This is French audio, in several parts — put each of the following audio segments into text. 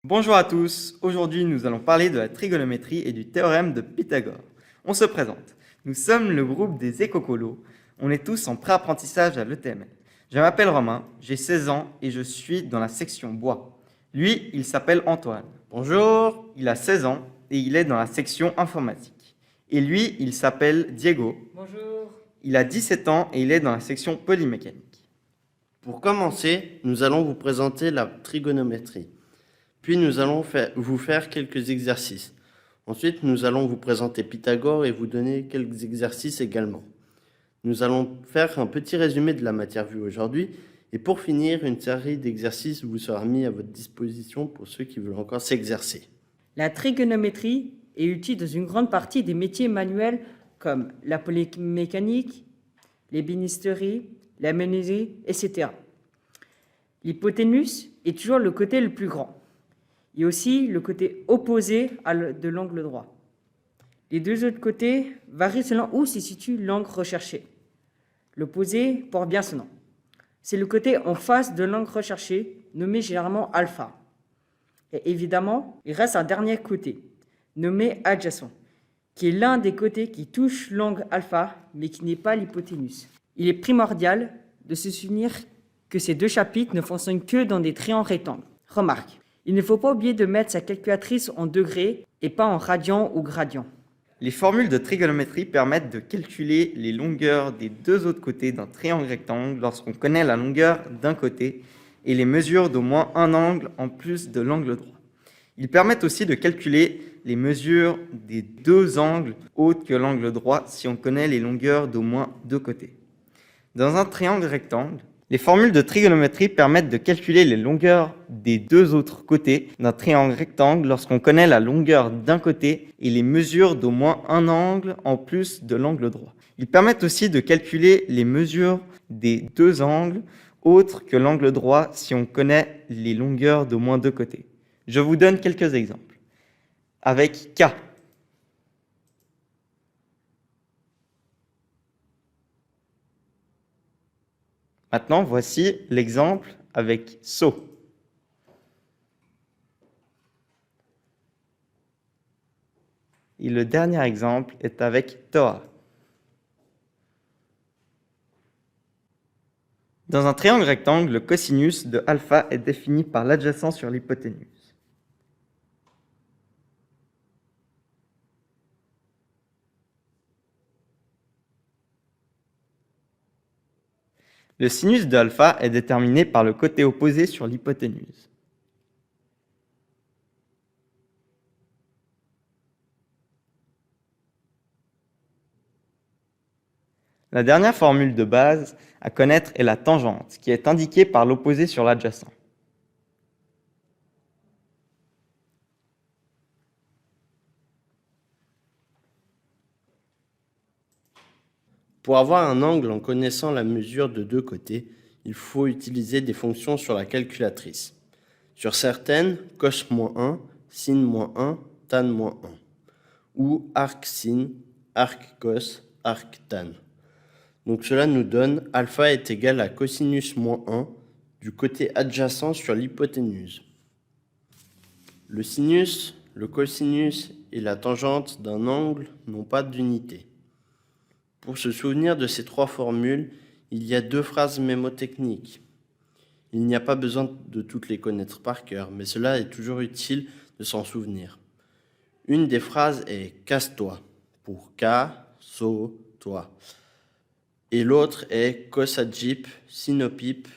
Bonjour à tous, aujourd'hui nous allons parler de la trigonométrie et du théorème de Pythagore. On se présente, nous sommes le groupe des écocolos, on est tous en pré-apprentissage à l'ETML. Je m'appelle Romain, j'ai 16 ans et je suis dans la section bois. Lui, il s'appelle Antoine. Bonjour, il a 16 ans et il est dans la section informatique. Et lui, il s'appelle Diego. Bonjour. Il a 17 ans et il est dans la section polymécanique. Pour commencer, nous allons vous présenter la trigonométrie. Puis nous allons vous faire quelques exercices. Ensuite, nous allons vous présenter Pythagore et vous donner quelques exercices également. Nous allons faire un petit résumé de la matière vue aujourd'hui. Et pour finir, une série d'exercices vous sera mis à votre disposition pour ceux qui veulent encore s'exercer. La trigonométrie est utile dans une grande partie des métiers manuels comme la polymécanique, l'ébénisterie, la menuiserie, etc. L'hypoténuse est toujours le côté le plus grand et aussi le côté opposé de l'angle droit. Les deux autres côtés varient selon où se situe l'angle recherché. L'opposé porte bien ce nom. C'est le côté en face de l'angle recherché, nommé généralement alpha. Et évidemment, il reste un dernier côté, nommé adjacent, qui est l'un des côtés qui touche l'angle alpha, mais qui n'est pas l'hypoténuse. Il est primordial de se souvenir que ces deux chapitres ne fonctionnent que dans des triangles rectangles. Remarque, il ne faut pas oublier de mettre sa calculatrice en degrés et pas en radians ou gradients. Les formules de trigonométrie permettent de calculer les longueurs des deux autres côtés d'un triangle rectangle lorsqu'on connaît la longueur d'un côté et les mesures d'au moins un angle en plus de l'angle droit. Ils permettent aussi de calculer les mesures des deux angles autres que l'angle droit si on connaît les longueurs d'au moins deux côtés. Dans un triangle rectangle, les formules de trigonométrie permettent de calculer les longueurs des deux autres côtés d'un triangle rectangle lorsqu'on connaît la longueur d'un côté et les mesures d'au moins un angle en plus de l'angle droit. Ils permettent aussi de calculer les mesures des deux angles autres que l'angle droit si on connaît les longueurs d'au moins deux côtés. Je vous donne quelques exemples. Avec K. Maintenant, voici l'exemple avec SO. Et le dernier exemple est avec TOA. Dans un triangle rectangle, le cosinus de alpha est défini par l'adjacent sur l'hypoténuse. Le sinus de alpha est déterminé par le côté opposé sur l'hypoténuse. La dernière formule de base à connaître est la tangente, qui est indiquée par l'opposé sur l'adjacent. Pour avoir un angle en connaissant la mesure de deux côtés, il faut utiliser des fonctions sur la calculatrice. Sur certaines, cos-1, sin-1, tan-1, ou arc-sin, arc-cos, arc-tan. Donc cela nous donne alpha est égal à cosinus-1 du côté adjacent sur l'hypoténuse. Le sinus, le cosinus et la tangente d'un angle n'ont pas d'unité. Pour se souvenir de ces trois formules, il y a deux phrases mémotechniques. Il n'y a pas besoin de toutes les connaître par cœur, mais cela est toujours utile de s'en souvenir. Une des phrases est « casse-toi » pour « casse-toi ». Et l'autre est « cosagip, sinopip,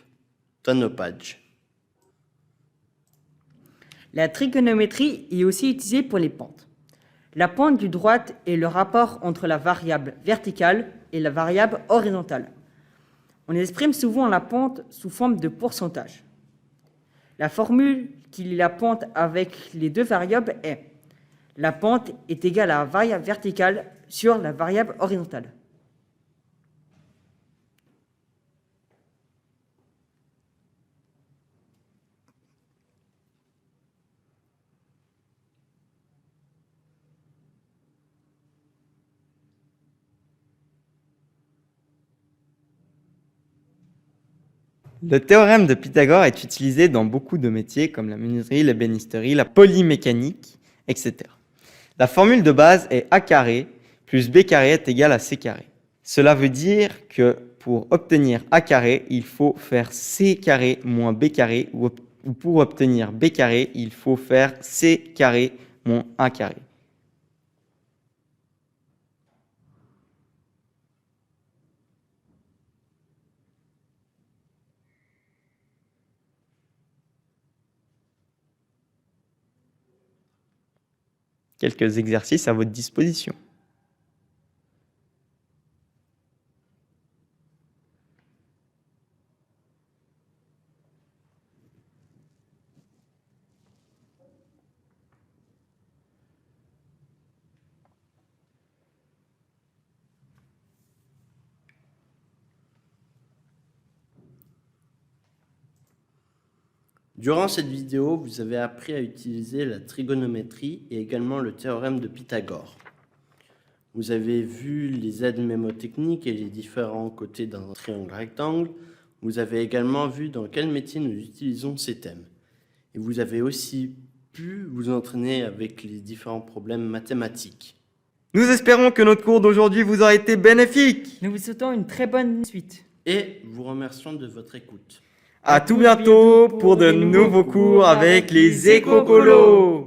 tanopage ». La trigonométrie est aussi utilisée pour les pentes. La pente du droite est le rapport entre la variable verticale et la variable horizontale. On exprime souvent la pente sous forme de pourcentage. La formule qui lie la pente avec les deux variables est la pente est égale à la variable verticale sur la variable horizontale. Le théorème de Pythagore est utilisé dans beaucoup de métiers comme la menuiserie, l'ébénisterie, la polymécanique, etc. La formule de base est a carré plus b carré est égal à c carré. Cela veut dire que pour obtenir a carré, il faut faire c carré moins b carré, ou pour obtenir b carré, il faut faire c carré moins a carré. Quelques exercices à votre disposition. Durant cette vidéo, vous avez appris à utiliser la trigonométrie et également le théorème de Pythagore. Vous avez vu les aides mémotechniques et les différents côtés d'un triangle rectangle. Vous avez également vu dans quel métier nous utilisons ces thèmes. Et vous avez aussi pu vous entraîner avec les différents problèmes mathématiques. Nous espérons que notre cours d'aujourd'hui vous aura été bénéfique. Nous vous souhaitons une très bonne suite. Et vous remercions de votre écoute. À tout bientôt pour de nouveaux cours avec les éco-colos.